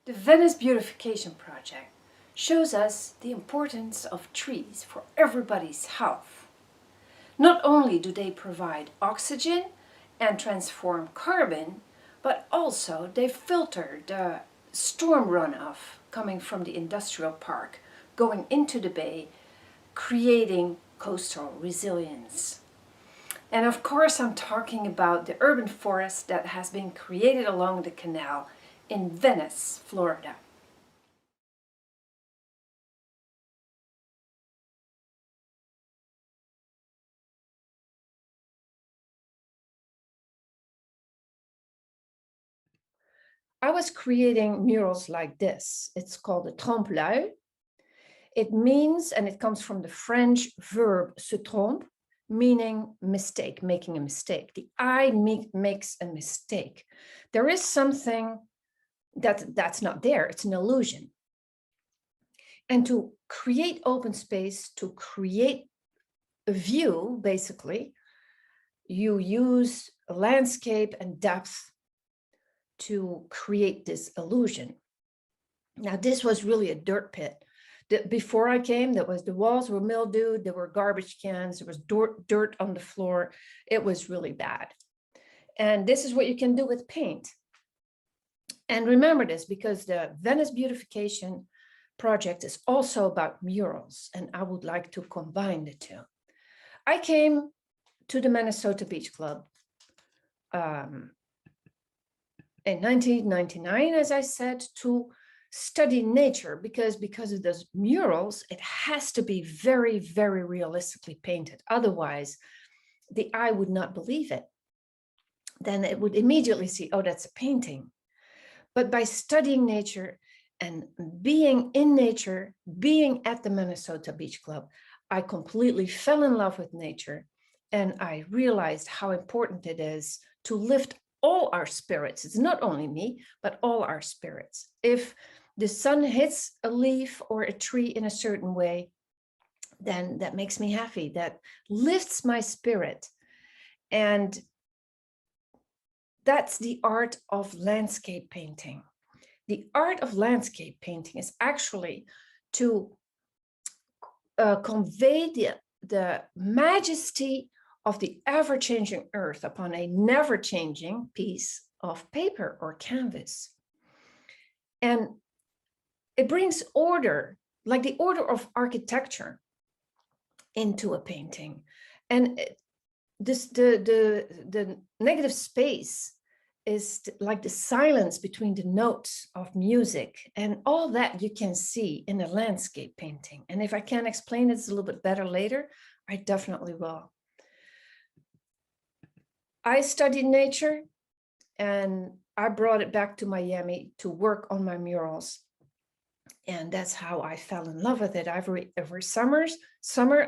The Venice Beautification Project shows us the importance of trees for everybody's health. Not only do they provide oxygen and transform carbon, but also they filter the storm runoff coming from the industrial park, going into the bay, creating coastal resilience. And of course, I'm talking about the urban forest that has been created along the canal in Venice, Florida. I was creating murals like this. It's called a trompe-l'œil. It means, and it comes from the French verb se trompe, meaning mistake, making a mistake. The eye makes a mistake. There is something that's not there. It's an illusion. And to create open space, to create a view, basically, you use landscape and depth to create this illusion. Now, this was really a dirt pit. Before I came, the walls were mildewed, there were garbage cans, there was dirt on the floor. It was really bad. And this is what you can do with paint. And remember this, because the Venice Beautification Project is also about murals, and I would like to combine the two. I came to the MANASOTA Beach Club in 1999, as I said, to study nature, because of those murals, it has to be very, very realistically painted. Otherwise, the eye would not believe it. Then it would immediately see, oh, that's a painting. But by studying nature and being in nature, being at the MANASOTA Beach Club, I completely fell in love with nature. And I realized how important it is to lift all our spirits. It's not only me, but all our spirits. If the sun hits a leaf or a tree in a certain way, then that makes me happy. That lifts my spirit. And that's the art of landscape painting. The art of landscape painting is actually to convey the majesty of the ever-changing earth upon a never-changing piece of paper or canvas. And it brings order, like the order of architecture, into a painting. And the negative space is like the silence between the notes of music, and all that you can see in a landscape painting. And if I can explain this a little bit better later, I definitely will. I studied nature and I brought it back to Miami to work on my murals. And that's how I fell in love with it. Every summer,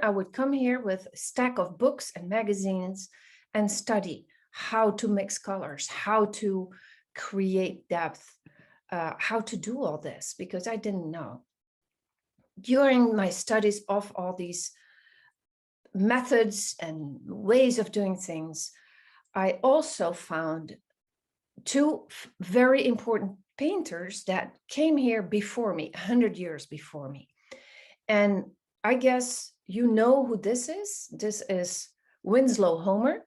I would come here with a stack of books and magazines and study how to mix colors, how to create depth, how to do all this, because I didn't know. During my studies of all these methods and ways of doing things, I also found two very important painters that came here before me, 100 years before me. And I guess you know who this is. This is Winslow Homer.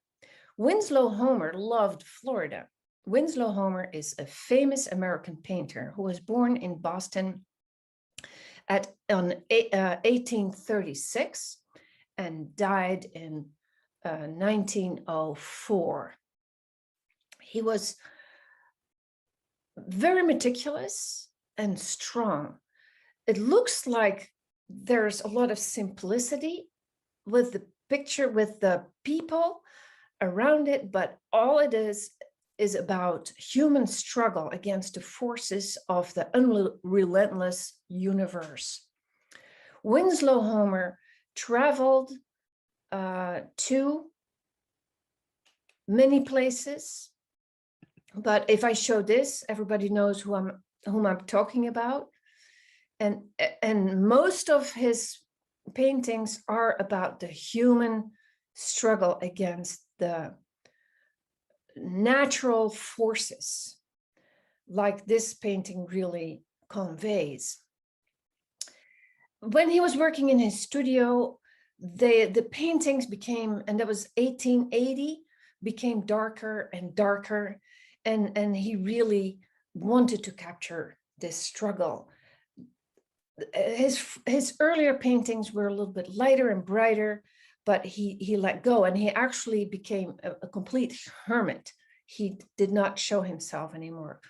Winslow Homer loved Florida. Winslow Homer is a famous American painter who was born in Boston in 1836 and died in 1904. He was very meticulous and strong. It looks like there's a lot of simplicity with the picture, with the people around it, but all it is about human struggle against the forces of the unrelentless universe. Winslow Homer traveled to many places, but if I show this, everybody knows whom I'm talking about. And most of his paintings are about the human struggle against the natural forces. like this painting really conveys. When he was working in his studio, the paintings became, and that was 1880, became darker and darker, and he really wanted to capture this struggle. His earlier paintings were a little bit lighter and brighter, but he let go, and he actually became a complete hermit. He did not show himself anymore.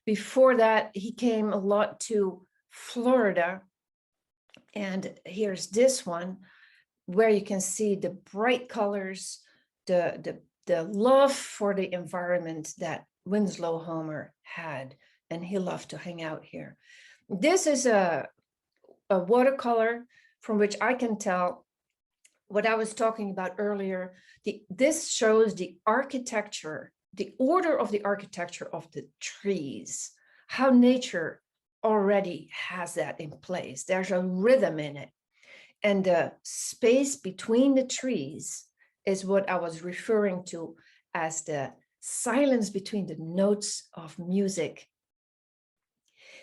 Before that, he came a lot to Florida, and here's this one where you can see the bright colors, the love for the environment that Winslow Homer had, and he loved to hang out here. This is a watercolor from which I can tell what I was talking about earlier. This shows the architecture, the order of the architecture of the trees, how nature already has that in place. There's a rhythm in it. And the space between the trees is what I was referring to as the silence between the notes of music.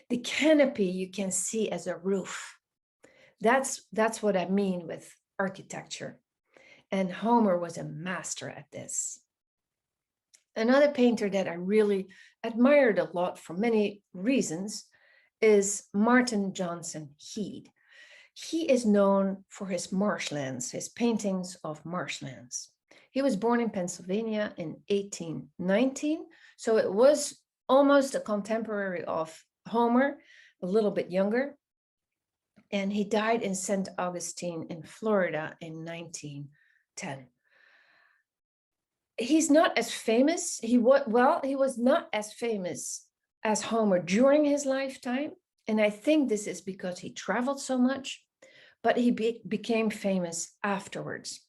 The canopy you can see as a roof. That's what I mean with architecture. And Homer was a master at this. Another painter that I really admired a lot for many reasons is Martin Johnson Head. He is known for his marshlands, his paintings of marshlands. He was born in Pennsylvania in 1819, so it was almost a contemporary of Homer, a little bit younger. And he died in St. Augustine in Florida in 1910. He's not as famous. He was not as famous as Homer during his lifetime. And I think this is because he traveled so much, but he became famous afterwards.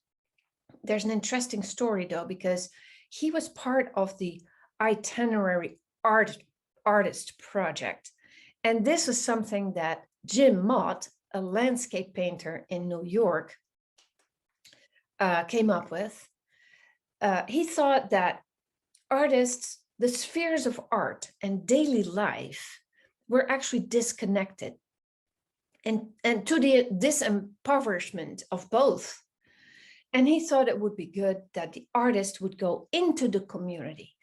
There's an interesting story though, because he was part of the itinerary artist project. And this is something that Jim Mott, a landscape painter in New York, came up with. He thought that artists, the spheres of art and daily life were actually disconnected, and to the disempowerment of both. And he thought it would be good that the artist would go into the community.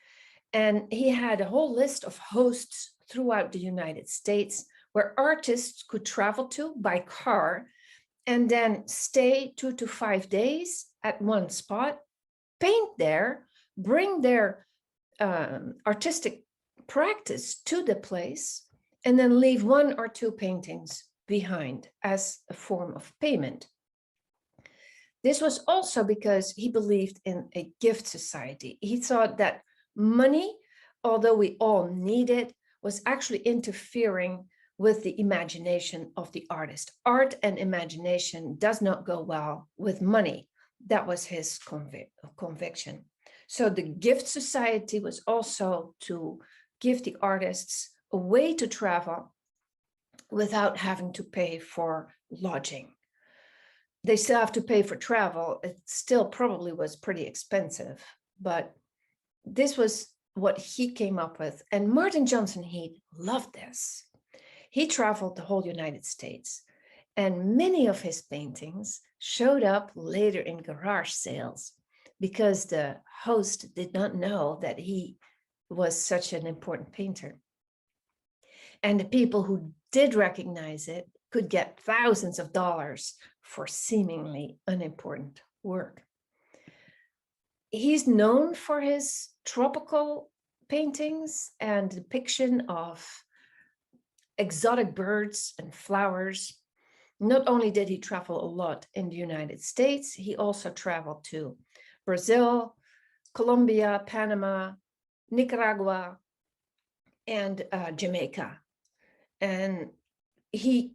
And he had a whole list of hosts throughout the United States where artists could travel to by car and then stay 2 to 5 days at one spot, paint there, bring their artistic practice to the place, and then leave 1 or 2 paintings behind as a form of payment. This was also because he believed in a gift society. He thought that money, although we all need it, was actually interfering with the imagination of the artist. Art and imagination does not go well with money. That was his conviction. So the gift society was also to give the artists a way to travel without having to pay for lodging. They still have to pay for travel. It still probably was pretty expensive, but this was what he came up with. And Martin Johnson Head loved this. He traveled the whole United States, and many of his paintings showed up later in garage sales because the host did not know that he was such an important painter. And the people who did recognize it could get thousands of dollars for seemingly unimportant work. He's known for his tropical paintings and depiction of exotic birds and flowers. Not only did he travel a lot in the United States, he also traveled to Brazil, Colombia, Panama, Nicaragua, and Jamaica. And he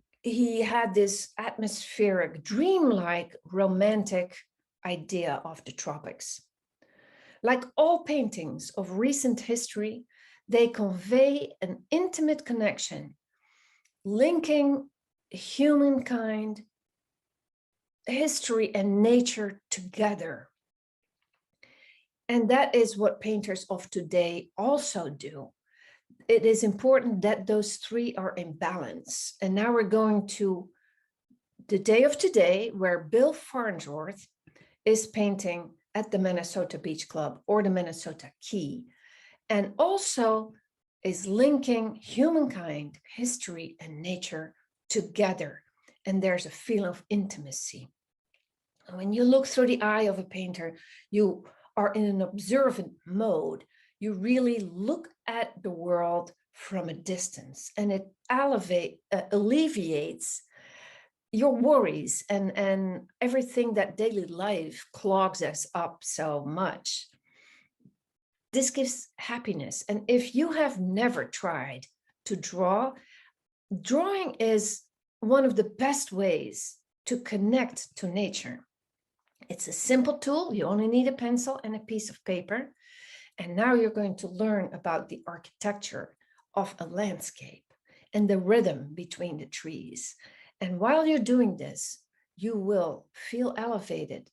had this atmospheric, dreamlike, romantic idea of the tropics. Like all paintings of recent history, they convey an intimate connection, linking humankind, history, and nature together. And that is what painters of today also do. it is important that those three are in balance. And now we're going to the day of today, where Bill Farnsworth is painting at the MANASOTA Beach Club or the MANASOTA Key, and also is linking humankind, history, and nature together. And there's a feeling of intimacy. When you look through the eye of a painter, you are in an observant mode. You really look at the world from a distance, and it alleviates your worries and everything that daily life clogs us up so much. This gives happiness. And if you have never tried to draw, drawing is one of the best ways to connect to nature. It's a simple tool. You only need a pencil and a piece of paper. And now you're going to learn about the architecture of a landscape and the rhythm between the trees. And while you're doing this, you will feel elevated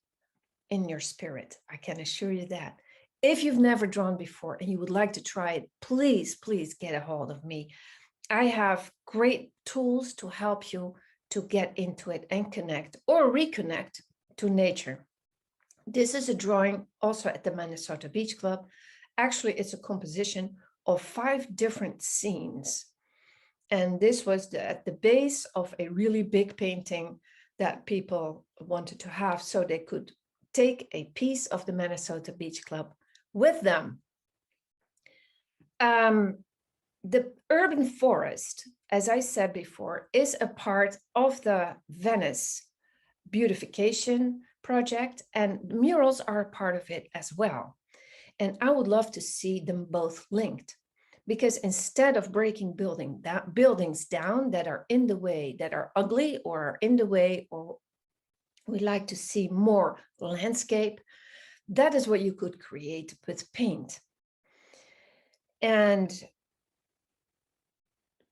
in your spirit. I can assure you that. If you've never drawn before and you would like to try it, please, please get a hold of me. I have great tools to help you to get into it and connect or reconnect to nature. This is a drawing also at the MANASOTA Beach Club. Actually, it's a composition of 5 different scenes. And this was at the base of a really big painting that people wanted to have so they could take a piece of the MANASOTA Beach Club with them. The urban forest, as I said before, is a part of the Venice beautification project, and murals are a part of it as well. And I would love to see them both linked, because instead of breaking buildings down that are in the way, that are ugly or are in the way, or we like to see more landscape, that is what you could create with paint. And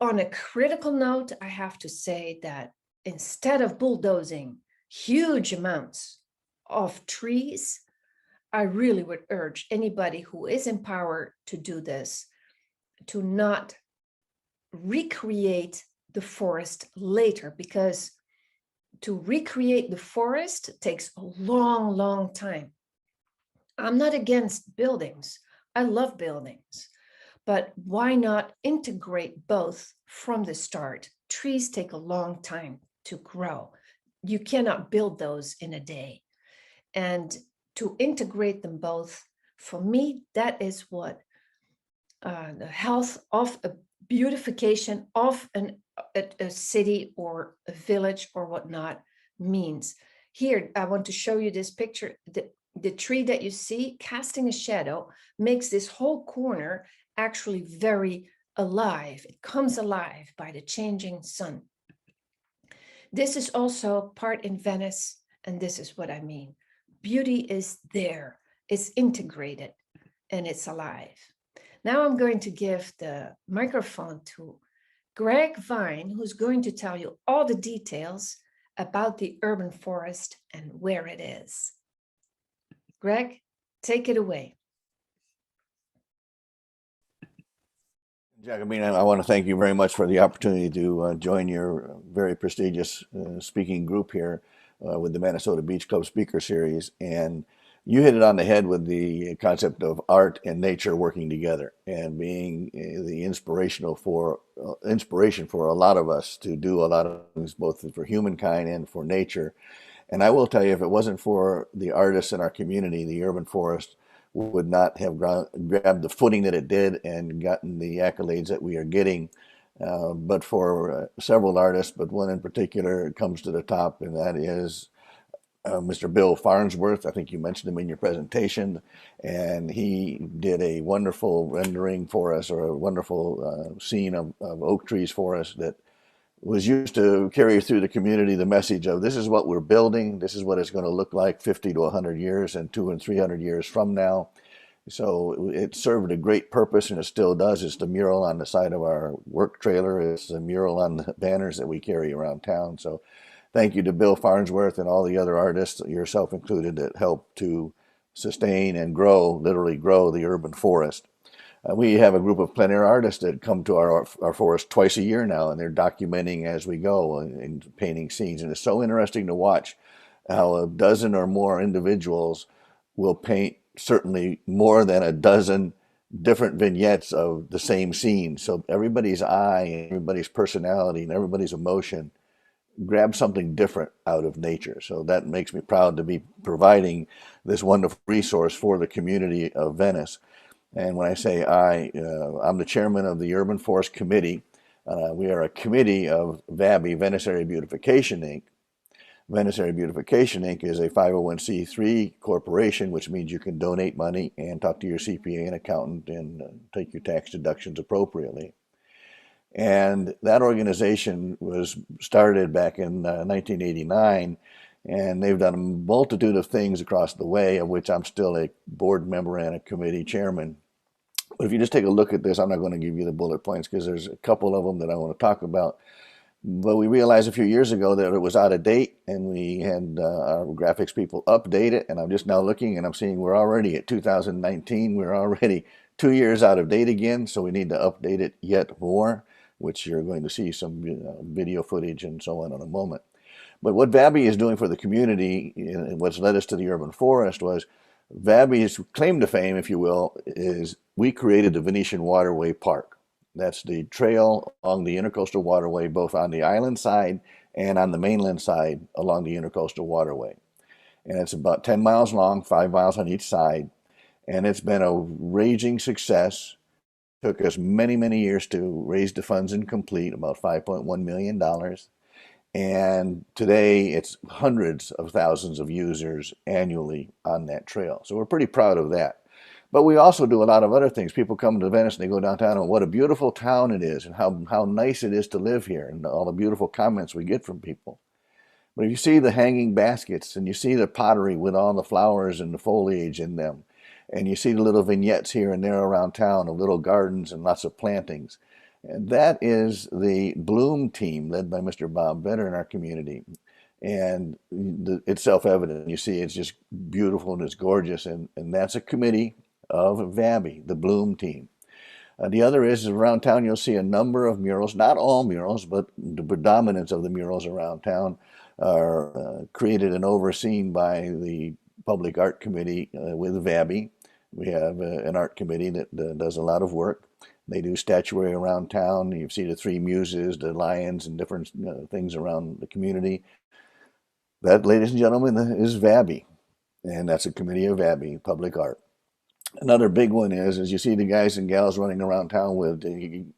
on a critical note, I have to say that instead of bulldozing huge amounts of trees, I really would urge anybody who is empowered to do this to not recreate the forest later, because to recreate the forest takes a long, long time. I'm not against buildings. I love buildings, but why not integrate both from the start? Trees take a long time to grow. You cannot build those in a day. And to integrate them both, for me, that is what the health of a beautification of a city or a village or whatnot means. Here, I want to show you this picture. The tree that you see casting a shadow makes this whole corner actually very alive. It comes alive by the changing sun. This is also part in Venice, and this is what I mean. Beauty is there, it's integrated, and it's alive. Now I'm going to give the microphone to Greg Vine, who's going to tell you all the details about the urban forest and where it is. Greg, take it away. Jacobina, I want to thank you very much for the opportunity to join your very prestigious speaking group here with the MANASOTA Beach Club Speaker Series. And you hit it on the head with the concept of art and nature working together and being the inspiration for a lot of us to do a lot of things, both for humankind and for nature. And I will tell you, if it wasn't for the artists in our community, the urban forest would not have grabbed the footing that it did and gotten the accolades that we are getting. But for several artists, but one in particular comes to the top, and that is Mr. Bill Farnsworth. I think you mentioned him in your presentation, and he did a wonderful rendering for us, or a wonderful scene of oak trees for us that was used to carry through the community the message of this is what we're building, this is what it's going to look like 50 to 100 years and 200 and 300 years from now. So it served a great purpose, and it still does. It's the mural on the side of our work trailer. It's the mural on the banners that we carry around town. So thank you to Bill Farnsworth and all the other artists, yourself included, that helped to sustain and grow, literally grow, the urban forest. We have a group of plein air artists that come to our forest twice a year now, and they're documenting as we go and painting scenes. And it's so interesting to watch how a dozen or more individuals will paint certainly more than a dozen different vignettes of the same scene. So everybody's eye and everybody's personality and everybody's emotion grab something different out of nature. So that makes me proud to be providing this wonderful resource for the community of Venice. And when I say I'm the chairman of the Urban Forest Committee. We are a committee of VABI, Venice Area Beautification, Inc. Venice Area Beautification, Inc. is a 501c3 corporation, which means you can donate money and talk to your CPA and accountant and take your tax deductions appropriately. And that organization was started back in 1989, and they've done a multitude of things across the way, of which I'm still a board member and a committee chairman. But if you just take a look at this, I'm not going to give you the bullet points because there's a couple of them that I want to talk about. But we realized a few years ago that it was out of date, and we had our graphics people update it. And I'm just now looking, and I'm seeing we're already at 2019. We're already 2 years out of date again, so we need to update it yet more, which you're going to see some video footage and so on in a moment. But what VABI is doing for the community, and what's led us to the urban forest, was VABI's claim to fame, if you will, is we created the Venetian Waterway Park. That's the trail along the Intercoastal Waterway, both on the island side and on the mainland side along the Intercoastal Waterway. And it's about 10 miles long, 5 miles on each side. And it's been a raging success. It took us many, many years to raise the funds and complete, about $5.1 million. And today it's hundreds of thousands of users annually on that trail. So we're pretty proud of that. But we also do a lot of other things. People come to Venice and they go downtown and what a beautiful town it is and how nice it is to live here and all the beautiful comments we get from people. But if you see the hanging baskets and you see the pottery with all the flowers and the foliage in them, and you see the little vignettes here and there around town of little gardens and lots of plantings, and that is the Bloom team led by Mr. Bob Vetter in our community. And it's self-evident. You see, it's just beautiful and it's gorgeous. And that's a committee of VABI, the Bloom team. The other is around town, you'll see a number of murals, not all murals, but the predominance of the murals around town are created and overseen by the Public Art Committee with VABI. We have an art committee that does a lot of work. They do statuary around town. You see the three muses, the lions, and different things around the community. That, ladies and gentlemen, is VABI, and that's a committee of VABI, Public Art. Another big one is you see the guys and gals running around town with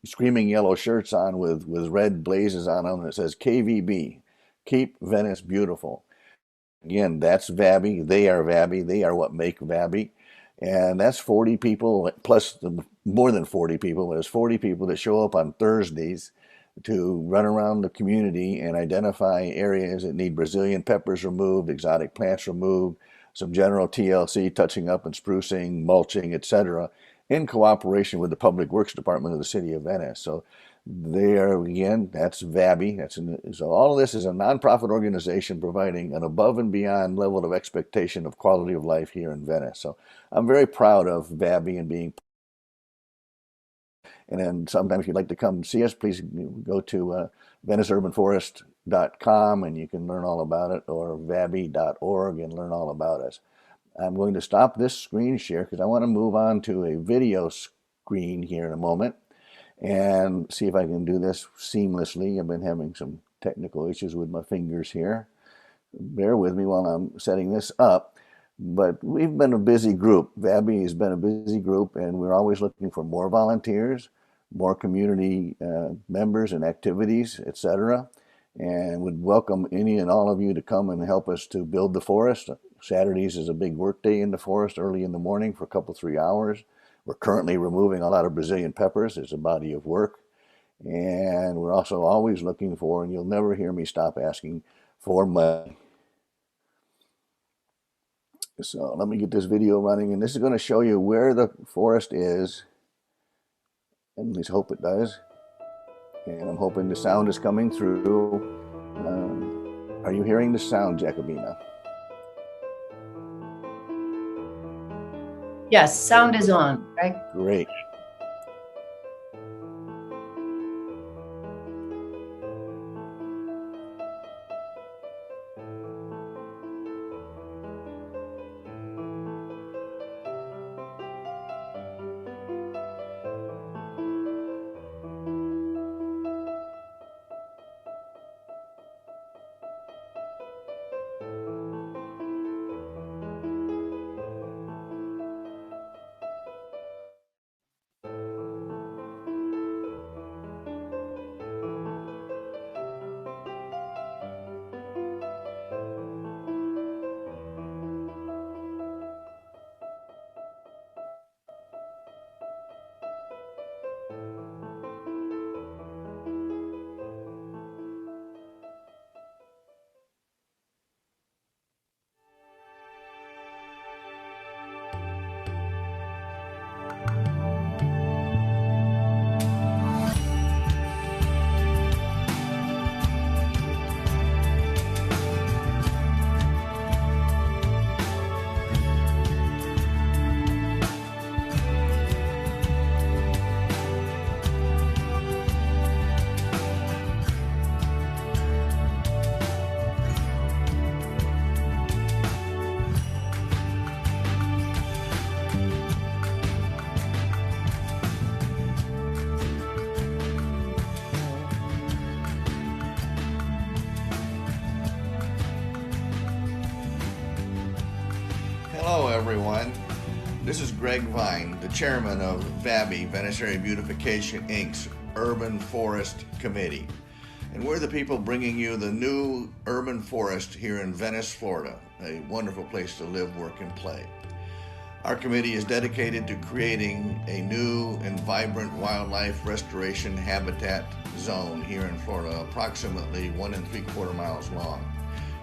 screaming yellow shirts on with red blazes on them, and it says KVB, Keep Venice Beautiful. Again, that's VABI. They are VABI. They are what make VABI. And that's 40 people, plus more than 40 people. There's 40 people that show up on Thursdays to run around the community and identify areas that need Brazilian peppers removed, exotic plants removed, some general TLC, touching up and sprucing, mulching, etc., in cooperation with the Public Works Department of the City of Venice. So they are, again, that's VABI. So all of this is a nonprofit organization providing an above and beyond level of expectation of quality of life here in Venice. So I'm very proud of VABI and being. And then sometime if you'd like to come see us, please go to veniceurbanforest.com and you can learn all about it, or vabi.org and learn all about us. I'm going to stop this screen share because I want to move on to a video screen here in a moment and see if I can do this seamlessly. I've been having some technical issues with my fingers here. Bear with me while I'm setting this up. But we've been a busy group. VABI has been a busy group, and we're always looking for more volunteers, more community members and activities, etc. And would welcome any and all of you to come and help us to build the forest. Saturdays is a big work day in the forest early in the morning for a couple, 3 hours. We're currently removing a lot of Brazilian peppers. It's a body of work. And we're also always looking for, and you'll never hear me stop asking for money. So let me get this video running, and this is going to show you where the forest is, and at least hope it does. And I'm hoping the sound is coming through. Are you hearing the sound, Jacobina? Yes, sound is on, right? Great. Hello, everyone. This is Greg Vine, the chairman of VABI, Venice Area Beautification, Inc.'s Urban Forest Committee. And we're the people bringing you the new urban forest here in Venice, Florida, a wonderful place to live, work, and play. Our committee is dedicated to creating a new and vibrant wildlife restoration habitat zone here in Florida, approximately 1 3/4 miles long.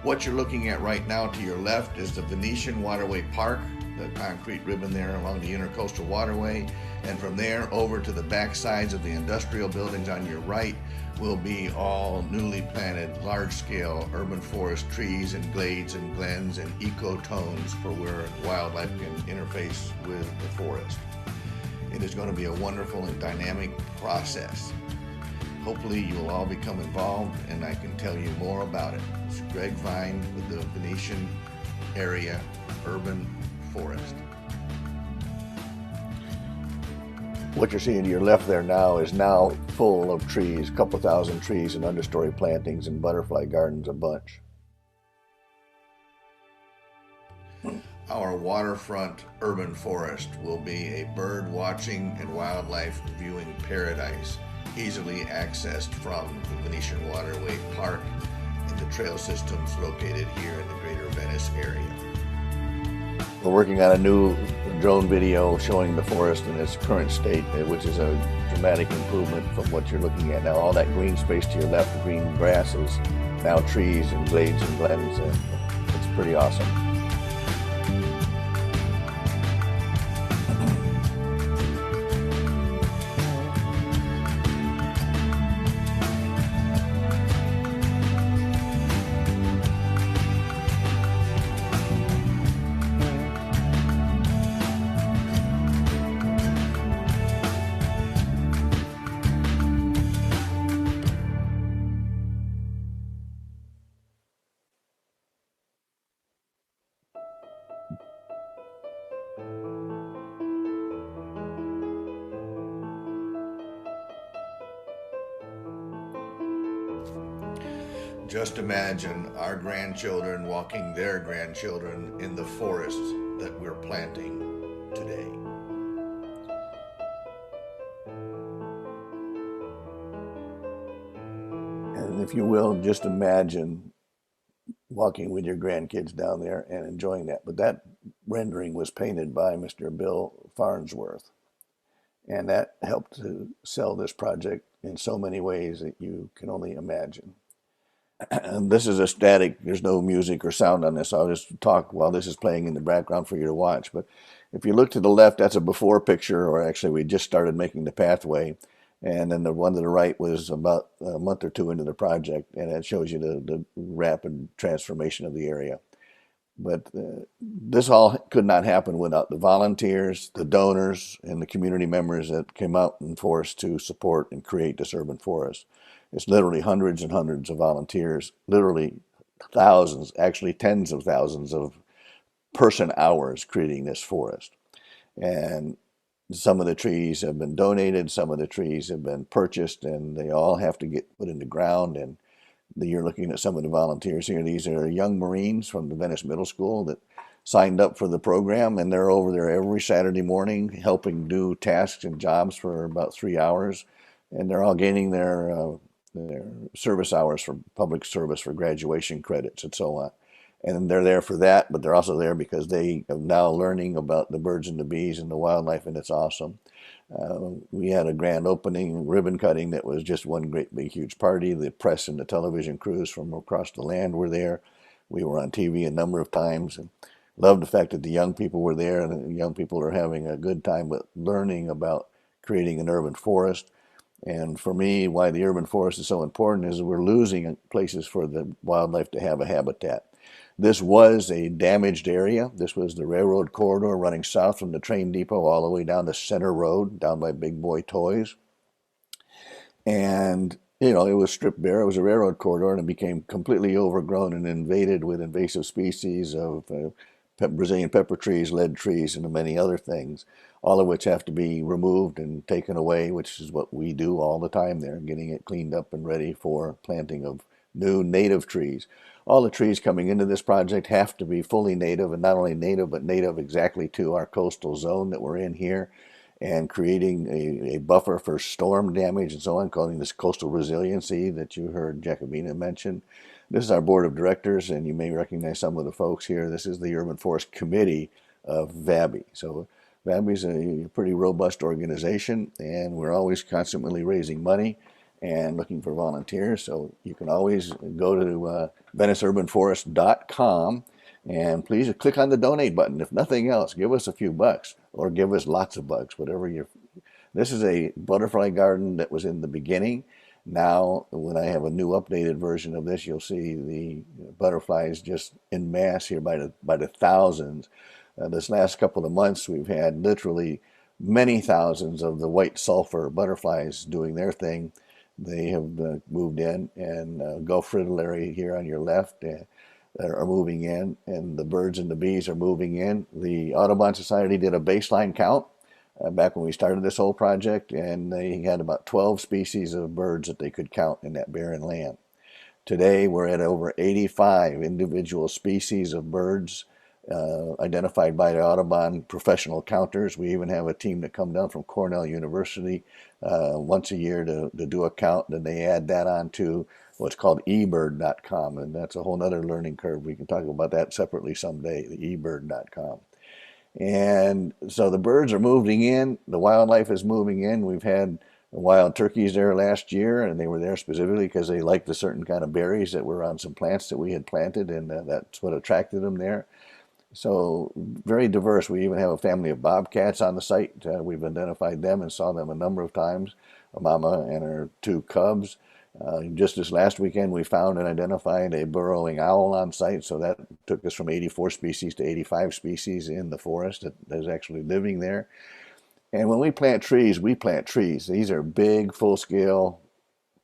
What you're looking at right now to your left is the Venetian Waterway Park, the concrete ribbon there along the Intercoastal Waterway, and from there over to the back sides of the industrial buildings on your right will be all newly planted large-scale urban forest trees and glades and glens and ecotones for where wildlife can interface with the forest. It is going to be a wonderful and dynamic process. Hopefully you will all become involved and I can tell you more about it. It's Greg Vine with the Venetian Area Urban Forest. What you're seeing to your left there now is now full of trees, a couple thousand trees and understory plantings and butterfly gardens a bunch. Our waterfront urban forest will be a bird watching and wildlife viewing paradise, easily accessed from the Venetian Waterway Park and the trail systems located here in the greater Venice area. We're working on a new drone video showing the forest in its current state, which is a dramatic improvement from what you're looking at now. All that green space to your left, the green grass, is now trees and glades and glens, and it's pretty awesome. Just imagine our grandchildren walking their grandchildren in the forests that we're planting today. And if you will, just imagine walking with your grandkids down there and enjoying that. But that rendering was painted by Mr. Bill Farnsworth. And that helped to sell this project in so many ways that you can only imagine. And this is a static, there's no music or sound on this. I'll just talk while this is playing in the background for you to watch. But if you look to the left, that's a before picture, or actually we just started making the pathway. And then the one to the right was about a month or two into the project, and it shows you the rapid transformation of the area. But this all could not happen without the volunteers, the donors, and the community members that came out and forced to support and create this urban forest. It's literally hundreds and hundreds of volunteers, literally thousands, actually tens of thousands of person hours creating this forest. And some of the trees have been donated, some of the trees have been purchased, and they all have to get put in the ground. And you're looking at some of the volunteers here. These are young Marines from the Venice Middle School that signed up for the program, and they're over there every Saturday morning helping do tasks and jobs for about 3 hours. And they're all gaining their service hours for public service for graduation credits and so on. And they're there for that, but they're also there because they are now learning about the birds and the bees and the wildlife, and it's awesome. We had a grand opening ribbon cutting that was just one great big huge party. The press and the television crews from across the land were there. We were on TV a number of times, and loved the fact that the young people were there, and the young people are having a good time with learning about creating an urban forest. And for me, why the urban forest is so important is we're losing places for the wildlife to have a habitat. This was a damaged area. This was the railroad corridor running south from the train depot all the way down to Center Road, down by Big Boy Toys. And, you know, it was stripped bare. It was a railroad corridor, and it became completely overgrown and invaded with invasive species of Brazilian pepper trees, lead trees, and many other things, all of which have to be removed and taken away, which is what we do all the time there, getting it cleaned up and ready for planting of new native trees. All the trees coming into this project have to be fully native, and not only native, but native exactly to our coastal zone that we're in here, and creating a buffer for storm damage and so on, calling this coastal resiliency that you heard Jacobina mention. This is our board of directors, and you may recognize some of the folks here. This is the Urban Forest Committee of VABI. So VABI is a pretty robust organization, and we're always constantly raising money and looking for volunteers. So you can always go to VeniceUrbanForest.com, and please click on the donate button. If nothing else, give us a few bucks or give us lots of bucks, whatever you. This is a butterfly garden that was in the beginning. Now, when I have a new updated version of this, you'll see the butterflies just en masse here by the thousands. This last couple of months, we've had literally many thousands of the white sulfur butterflies doing their thing. They have moved in, and Gulf fritillary here on your left are moving in, and the birds and the bees are moving in. The Audubon Society did a baseline count back when we started this whole project, and they had about 12 species of birds that they could count in that barren land. Today, we're at over 85 individual species of birds identified by the Audubon professional counters. We even have a team that come down from Cornell University once a year to do a count, and they add that onto what's called ebird.com, and that's a whole other learning curve. We can talk about that separately someday, the ebird.com. And so the birds are moving in, the wildlife is moving in. We've had wild turkeys there last year, and they were there specifically because they liked the certain kind of berries that were on some plants that we had planted, and that's what attracted them there. So very diverse. We even have a family of bobcats on the site. We've identified them and saw them a number of times, a mama and her two cubs. Just this last weekend, we found and identified a burrowing owl on site. So that took us from 84 species to 85 species in the forest that is actually living there. And when we plant trees, we plant trees. These are big, full-scale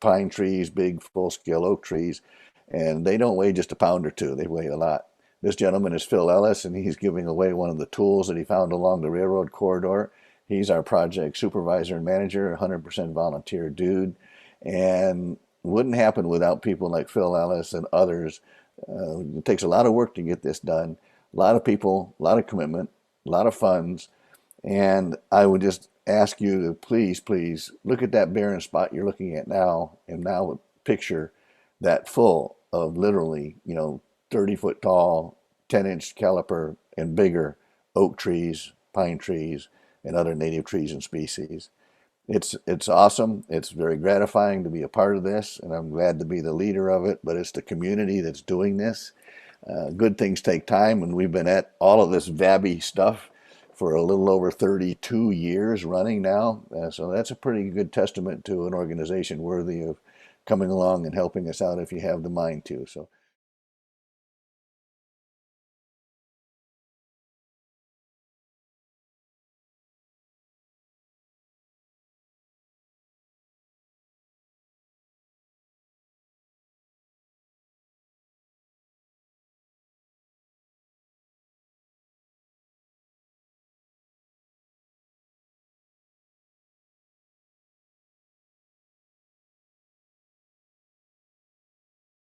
pine trees, big, full-scale oak trees, and they don't weigh just a pound or two. They weigh a lot. This gentleman is Phil Ellis, and he's giving away one of the tools that he found along the railroad corridor. He's our project supervisor and manager, 100% volunteer dude, and wouldn't happen without people like Phil Ellis and others. It takes a lot of work to get this done, a lot of people, a lot of commitment, a lot of funds, and I would just ask you to please, please look at that barren spot you're looking at now, and now picture that full of literally, 30-foot tall, 10-inch caliper and bigger oak trees, pine trees, and other native trees and species. It's awesome. It's very gratifying to be a part of this, and I'm glad to be the leader of it, but it's the community that's doing this. Good things take time, and we've been at all of this VABI stuff for a little over 32 years running now. So that's a pretty good testament to an organization worthy of coming along and helping us out if you have the mind to. So